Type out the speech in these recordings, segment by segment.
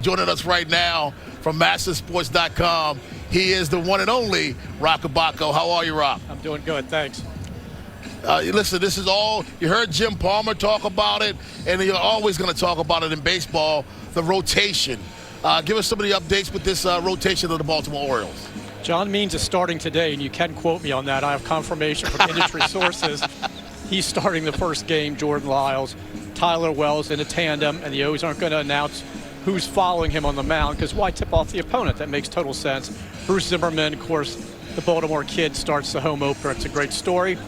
Joining us right now from MASNsports.com, he is the one and only Roch Kubatko. How are you, Roch? I'm doing good, thanks. Listen, this is all, you heard Jim Palmer talk about it, and you're always going to talk about it in baseball, the rotation. Give us some of the updates with this rotation of the Baltimore Orioles. John Means is starting today, and you can quote me on that. I have confirmation from industry sources. He's starting the first game, Jordan Lyles, Tyler Wells in a tandem, and the O's aren't going to announce who's following him on the mound, because why tip off the opponent? That makes total sense. Bruce Zimmerman, of course, the Baltimore kid, starts the home opener. It's a great story.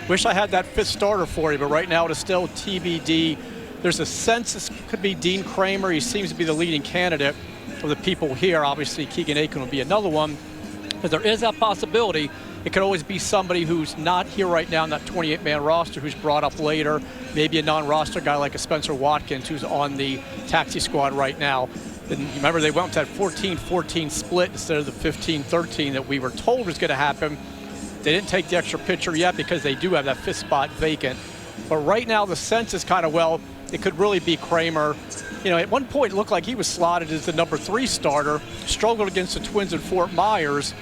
Wish I had that fifth starter for you, but right now it is still TBD. There's a sense this could be Dean Kramer. He seems to be the leading candidate for the people here. Obviously, Keegan Aiken will be another one. But there is that possibility. It could always be somebody who's not here right now in that 28-man roster, who's brought up later. Maybe a non-roster guy like a Spencer Watkins, who's on the taxi squad right now. And remember, they went with that 14-14 split instead of the 15-13 that we were told was going to happen. They didn't take the extra pitcher yet because they do have that fifth spot vacant. But right now, the sense is kind of, well, it could really be Kramer. You know, at one point, it looked like he was slotted as the number 3 starter, struggled against the Twins in Fort Myers,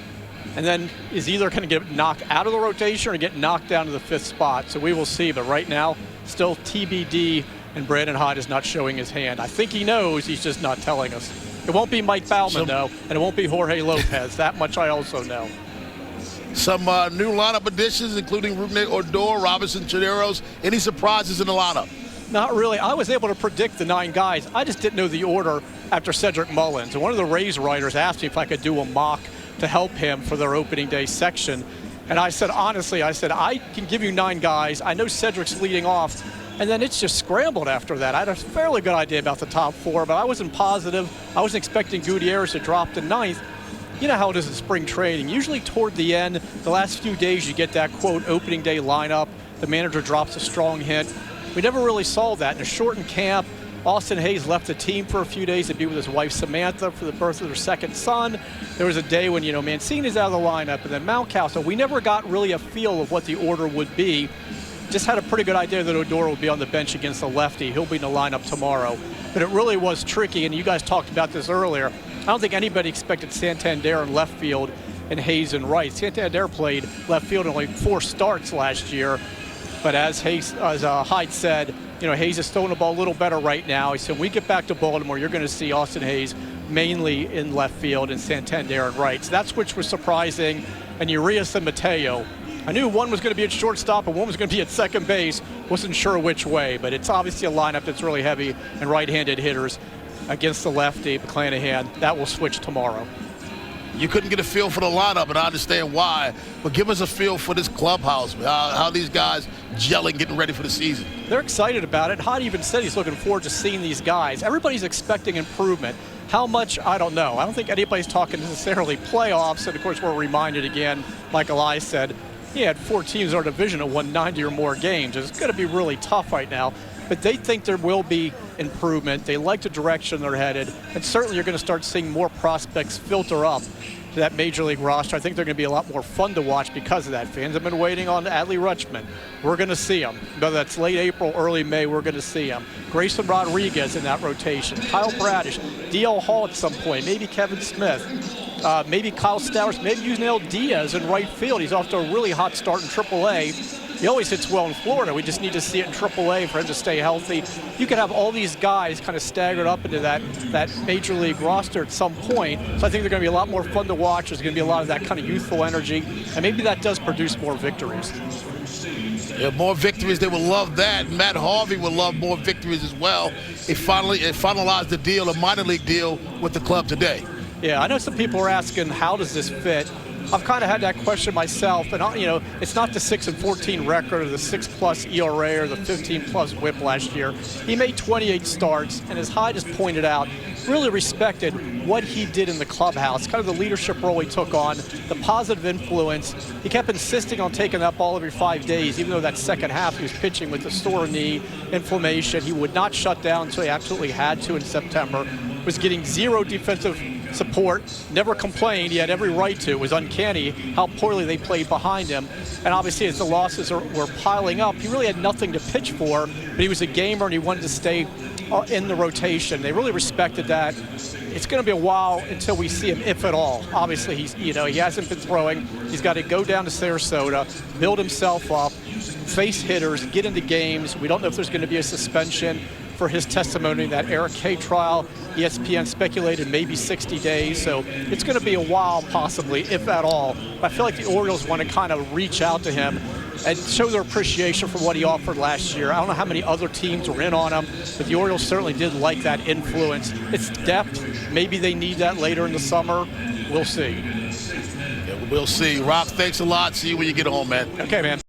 and then is either going to get knocked out of the rotation or get knocked down to the 5th spot. So we will see. But right now, still TBD, and Brandon Hyde is not showing his hand. I think he knows, he's just not telling us. It won't be Mike Baumann, though, and it won't be Jorge Lopez. That much I also know. Some new lineup additions, including Rubén Odor, Robinson Chineros. Any surprises in the lineup? Not really. I was able to predict the 9 guys. I just didn't know the order after Cedric Mullins. And one of the Rays writers asked me if I could do a mock to help him for their opening day section. And I said, honestly, I can give you 9 guys. I know Cedric's leading off. And then it's just scrambled after that. I had a fairly good idea about the top 4, but I wasn't positive. I wasn't expecting Gutierrez to drop to 9th. You know how it is in spring training. Usually toward the end, the last few days, you get that, quote, opening day lineup. The manager drops a strong hint. We never really saw that. In a shortened camp, Austin Hayes left the team for a few days to be with his wife Samantha for the birth of their 2nd son. There was a day when, you know, Mancini's out of the lineup, and then Mountcastle. We never got really a feel of what the order would be. Just had a pretty good idea that Odor will be on the bench against the lefty. He'll be in the lineup tomorrow. But it really was tricky, and you guys talked about this earlier. I don't think anybody expected Santander in left field and Hayes in right. Santander played left field in only 4 starts last year. But as Hyde said, you know, Hayes is throwing the ball a little better right now. He said, when we get back to Baltimore, you're going to see Austin Hayes mainly in left field and Santander in right. So that's which was surprising. And Urias and Mateo. I knew one was going to be at shortstop and one was going to be at second base. Wasn't sure which way, but it's obviously a lineup that's really heavy and right-handed hitters against the lefty, McClanahan. That will switch tomorrow. You couldn't get a feel for the lineup, and I understand why, but give us a feel for this clubhouse, how these guys gelling, getting ready for the season. They're excited about it. Hyde even said he's looking forward to seeing these guys. Everybody's expecting improvement. How much, I don't know. I don't think anybody's talking necessarily playoffs, and of course we're reminded again, like Eli said, he had 4 teams in our division that won 90 or more games. It's going to be really tough right now. But they think there will be improvement. They like the direction they're headed. And certainly you're going to start seeing more prospects filter up to that major league roster. I think they're going to be a lot more fun to watch because of that. Fans have been waiting on Adley Rutschman. We're going to see him. Whether that's late April, early May, we're going to see him. Grayson Rodriguez in that rotation. Kyle Bradish, DL Hall at some point, maybe Kevin Smith. Maybe Kyle Stowers, maybe Yusniel Diaz in right field. He's off to a really hot start in AAA. He always hits well in Florida. We just need to see it in AAA for him to stay healthy. You could have all these guys kind of staggered up into that major league roster at some point. So I think they're going to be a lot more fun to watch. There's going to be a lot of that kind of youthful energy. And maybe that does produce more victories. Yeah, more victories. They will love that. Matt Harvey will love more victories as well. It finalized the deal, a minor league deal with the club today. Yeah, I know some people are asking, how does this fit? I've kind of had that question myself, and you know, it's not the 6-14 record or the 6+ ERA or the 15+ WHIP last year. He made 28 starts, and as Hyde has pointed out, really respected what he did in the clubhouse, kind of the leadership role he took on, the positive influence. He kept insisting on taking that ball every 5 days, even though that second half he was pitching with the sore knee, inflammation. He would not shut down until he absolutely had to in September. Was getting 0 defensive support, never complained. He had every right to. It was uncanny how poorly they played behind him. And obviously, as the losses were piling up, he really had nothing to pitch for, but he was a gamer and he wanted to stay in the rotation. They really respected that. It's going to be a while until we see him, if at all. Obviously, he hasn't been throwing. He's got to go down to Sarasota, build himself up, face hitters, get into games. We don't know if there's going to be a suspension for his testimony in that Eric Hay trial. ESPN speculated maybe 60 days, so it's going to be a while possibly, if at all. But I feel like the Orioles want to kind of reach out to him and show their appreciation for what he offered last year. I don't know how many other teams were in on him, but the Orioles certainly did like that influence. It's depth. Maybe they need that later in the summer. We'll see. Yeah, we'll see. Roch, thanks a lot. See you when you get home, man. Okay, man.